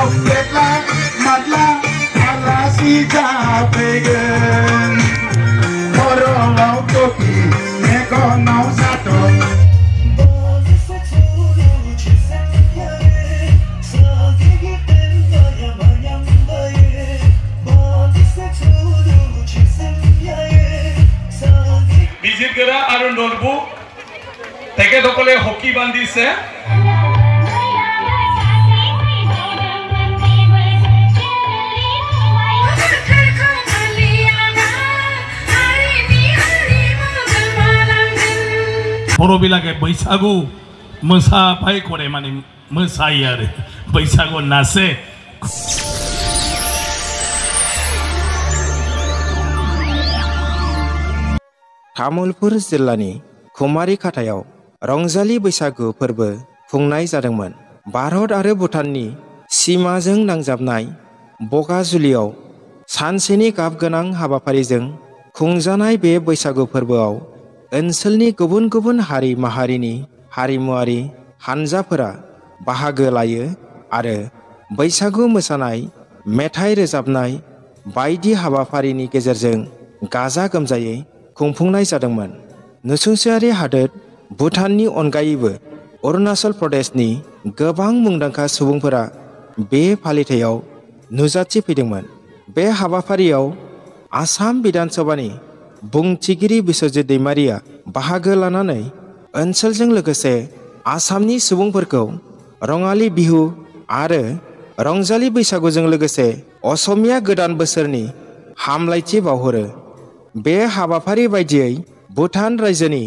Dekla matla alasi japegen Moro lau toki neko nau sato Bijit Gera aru Norbu teke dokole hoki bandise बर'बिलागे बैसागु मोसाफाय करे माने मोसायो आरो बैसागु नाचे तामुलपुर जिल्लानि खुमारी खाथायाव रंजालि बैसागु फोरबो खुंनाय जादोंमोन। भारत आरो भुटाननि सीमाजों नांजाबनाय बगाजुलियाव सानसेनि गाबगोनां हाबाफारिजों खुंजानाय बे बैसागु फोरबोआव ओनसोलनि गुबुन गुबुन हारि माहारिनि हारिमुआरि हानजाफोरा बाहागो लायो आरो बैसागु मोसानाय मेथाइ रोजाबनाय बायदि हाबाफारिनि गेजेरजों गाजा गोमजायै खुंफुंनाय जादोंमोन। नसुंसेयारि हादोर भुटाननि अनगायैबो अरुणाचल प्रदेशनि गोबां मुंदांखा सुबुंफोरा बे फालिथायाव नुजाथिफैदोंमोन। बे हाबाफारियाव आसाम विधान सभानि बुंथिगिरि बिश्वजित दैमारिया बाहागो लानानै ओनसोलजों लोगोसे आसामनि सुबुंफोरखौ रङालि बिहु आरो रंजालि बैसागुजों लोगोसे असमिया गोदान बोसोरनि हामलायथि बावहरो। बे हाबाफारि बायदियै भुटान रायजोनि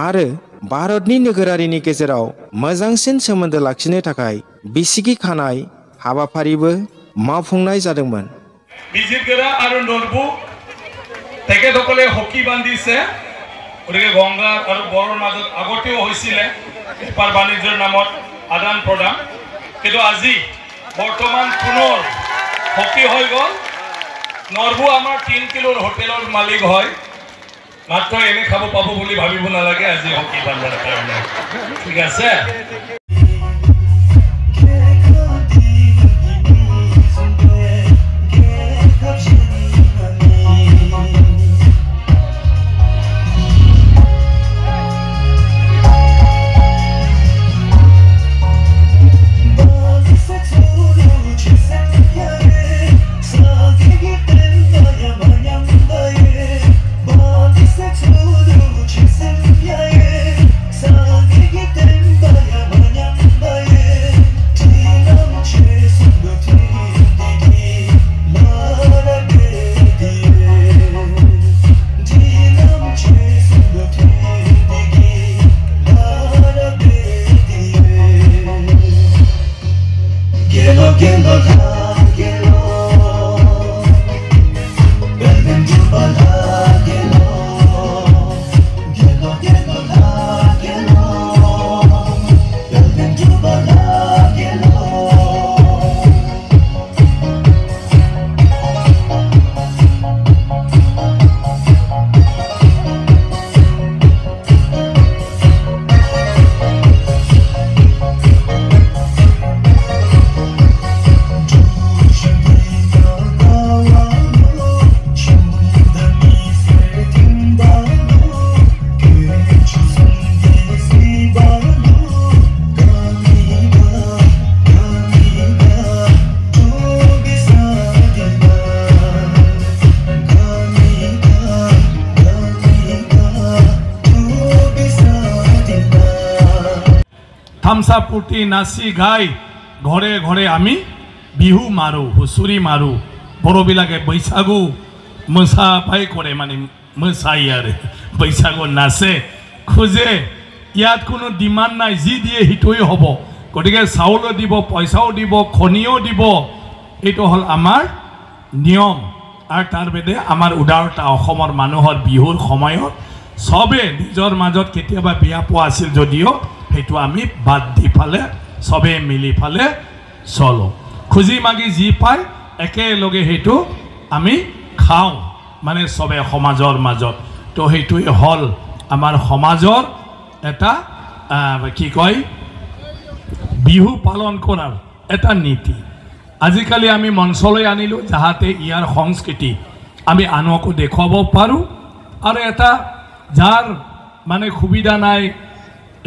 आरो भारतनि नोगोरारिनि गेजेराव मोजांसिन सोमोन्दो लाखिनो थाखाय बिसिगि खानाय हाबाफारिबो मावफुंनाय जादोंमोन। बिजित गोरा आरो नरबु তেখেতসকলে হকি বান্ধিছে গতিকে গংগা আৰু বৰৰ মাজত আগতেও হৈছিলে বেপাৰ বাণিজ্যৰ নামত আদান প্ৰদান কিন্তু আজি বৰ্তমান পুনৰ হকি হৈ গ'ল। নৰবু আমাৰ 3 কিলোৰ হোটেলৰ মালিক হয় মাত্ৰ এনে খাব পাব বুলি ভাবিব নালাগে আজি হকি বান্ধাৰ কাৰণে ঠিক আছে। थामसा फूर्ति नाची गाई घरे घरे आमी बिहु मारू हुसुरी मारू बर'बिलागे बैसागु मोसाफाय करे माने मोसायो आरो बैसागु नाचे खोजे यात कोनो डिमान्ड नाय जी दिए हिटोई हबो गतिके चाउलो দিব পয়সাও দিব খনিও দিব एटो हल आमार नियम आर तार बेदे आमार उदारता अखमर मानुहर बिहुर समयत सबे निजर माजत केतियाबा बिया पोआ आसिल जदिओ हेतु आमी बाद दी फाले सबे मिली फाले चलो खुजी मागी जी पाय एकेलगे हेतु आमी खाओ माने सबे समाजर माजत तो हेतु हल आमार समाजर एटा कि कय बिहु पालन करार एटा नीति আজিকালি আমি মঞ্চলৈ আনিলোঁ যাহাতে ইয়াৰ সংস্কৃতি আমি আনকো দেখুৱাব পাৰোঁ আৰু এটা যাৰ মানে সুবিধা নাই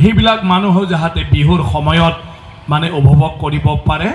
সেইবিলাক মানুহেও যাহাতে বিহুৰ সময়ত মানে উপভোগ কৰিব পাৰে।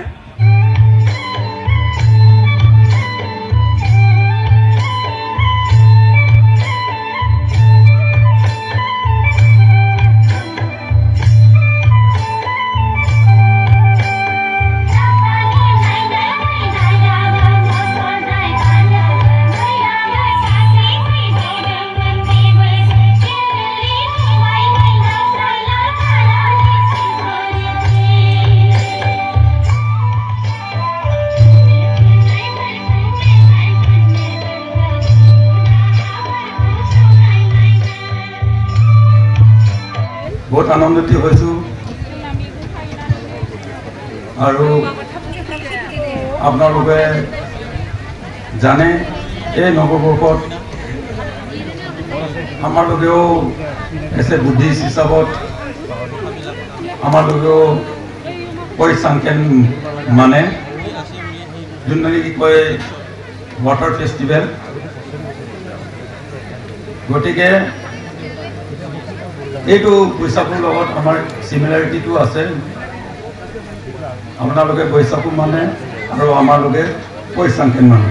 बहुत आनंदित হৈছোঁ আৰু আপোনালোকে জানে এই নৱবৰ্ষত আমালোকেও এছে বুদ্ধিষ্ট হিচাপত আমালোকেও পইচাংকেন মানে যোনটো কি কয় ৱাটাৰ ফেষ্টিভেল গতিকে এইটো বৈশাখুৰ লগত আমাৰ সিমিলাৰিটিটো আছে আপোনালোকে বৈশাখু মানে আৰু আমালোকে পইচাংকেন মানে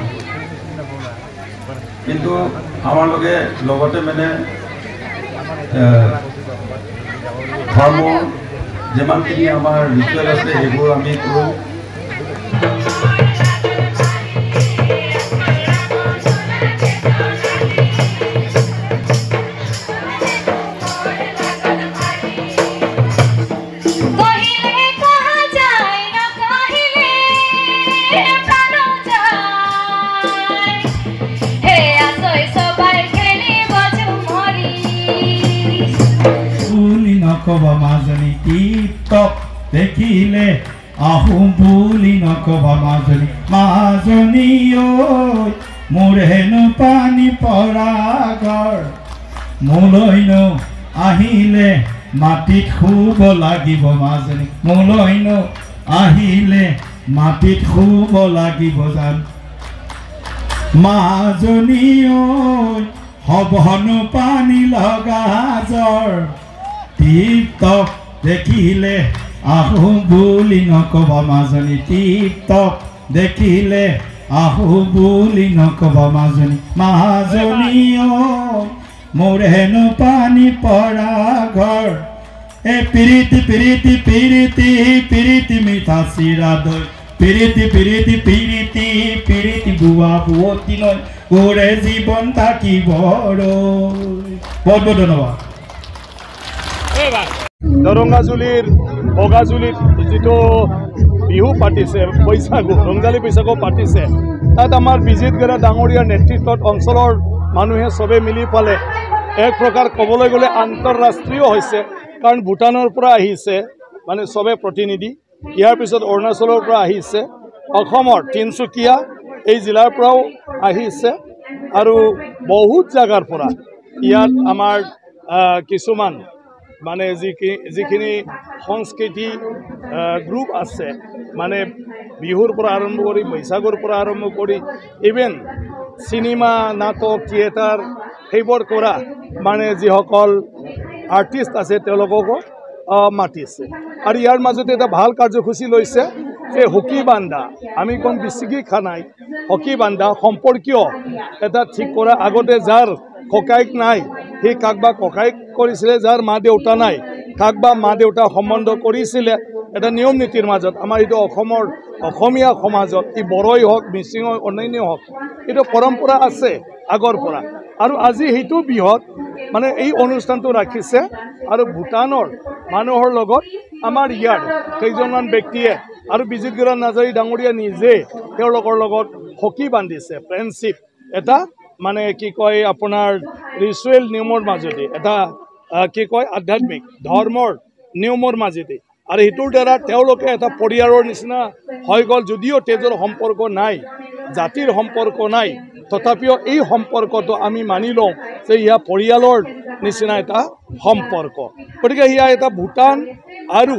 কিন্তু আমালোকে লগতে মানে ধৰ্ম যিমানখিনি আমাৰ ৰিচুৱেল আছে সেইবোৰ আমি কৰোঁ। নকবা মাজনী টিপটপ দেখিলে আহোম বুলি নকবা মাজনী মাজনী ঐ মোৰ হেনো পানী পৰা ঘৰ মোলৈনো আহিলে মাটিত শুব লাগিব মাজনী মোলৈনো আহিলে মাটিত শুব লাগিব জান মাজনী ঐ হবনো পানী লগা জ্বৰ টিপটপ দেখিলে আহোম বুলি নকবা মাজনী টিপটপ দেখিলে আহোম বুলি নকবা মাজনী মাজনী ঐ মোৰ হেনো পানী পৰা ঘৰ এ পিৰিতি পিৰিতি পিৰিতি পিৰিতি মিঠা চিৰা দৈ পিৰিতি পিৰিতি পিৰিতি পিৰিতি বুৱা বুৱতী নৈ গোৰে জীৱন থাকিব বহুত বহুত ধন্যবাদ। দৰংগাজুলিৰ বগাজুলিত যিটো বিহু পাতিছে বৈশাগু ৰংজালী বৈশাগু পাতিছে তাত আমাৰ বিজিত গেৰা ডাঙৰীয়াৰ নেতৃত্বত অঞ্চলৰ মানুহে চবে মিলি পালে এক প্ৰকাৰ ক'বলৈ গ'লে আন্তঃৰাষ্ট্ৰীয় হৈছে কাৰণ ভূটানৰ পৰা আহিছে মানে চবে প্ৰতিনিধি ইয়াৰ পিছত অৰুণাচলৰ পৰা আহিছে অসমৰ তিনিচুকীয়া এই জিলাৰ পৰাও আহিছে আৰু বহুত জাগাৰ পৰা ইয়াত আমাৰ কিছুমান মানে যিখিনি সংস্কৃতি গ্ৰুপ আছে মানে বিহুৰ পৰা আৰম্ভ কৰি বৈশাগুৰ পৰা আৰম্ভ কৰি ইভেন চিনেমা নাটক থিয়েটাৰ সেইবোৰ কৰা মানে যিসকল আৰ্টিষ্ট আছে তেওঁলোককো মাতিছে আৰু ইয়াৰ মাজতে এটা ভাল কাৰ্যসূচী লৈছে যে হকী বান্ধা আমি কোন বিচিগি খানাই হকী বান্ধা সম্পৰ্কীয় এটা ঠিক কৰা আগতে যাৰ ককাইক নাই সেই কাক বা ককাইক কৰিছিলে যাৰ মা দেউতা নাই কাক বা মা দেউতা সম্বন্ধ কৰিছিলে এটা নিয়ম নীতিৰ মাজত আমাৰ এইটো অসমৰ অসমীয়া সমাজত ই বড়োই হওক মিচিং হওক অন্যান্য হওক এইটো পৰম্পৰা আছে আগৰ পৰা আৰু আজি সেইটো বিহত মানে এই অনুষ্ঠানটো ৰাখিছে আৰু ভূটানৰ মানুহৰ লগত আমাৰ ইয়াৰ কেইজনমান ব্যক্তিয়ে আৰু বিজিত গেৰা নাৰ্জাৰী ডাঙৰীয়া নিজে তেওঁলোকৰ লগত হকী বান্ধিছে ফ্ৰেণ্ডশ্বিপ এটা মানে কি কয় আপোনাৰ ৰিচুৱেল নিয়মৰ মাজতে এটা কি কয় আধ্যাত্মিক ধৰ্মৰ নিয়মৰ মাজতে আৰু সেইটোৰ দ্বাৰা তেওঁলোকে এটা পৰিয়ালৰ নিচিনা হৈ গ'ল যদিও তেজৰ সম্পৰ্ক নাই জাতিৰ সম্পৰ্ক নাই তথাপিও এই সম্পৰ্কটো আমি মানি লওঁ যে ইয়া পৰিয়ালৰ নিচিনা এটা সম্পৰ্ক গতিকে সেয়া এটা ভূটান আৰু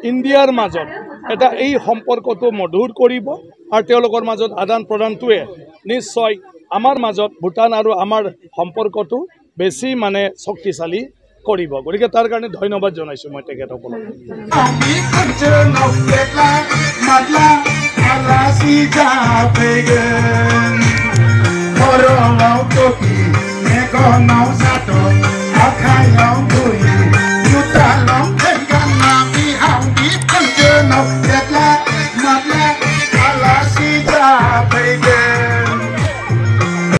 ইণ্ডিয়াৰ মাজত এটা এই সম্পৰ্কটো মধুৰ কৰিব আৰু তেওঁলোকৰ মাজত আদান প্ৰদানটোৱে নিশ্চয় আমাৰ মাজত ভূটান আৰু আমাৰ সম্পৰ্কটো বেছি মানে শক্তিশালী কৰিব গতিকে তাৰ কাৰণে ধন্যবাদ জনাইছোঁ মই তেখেতসকলক Now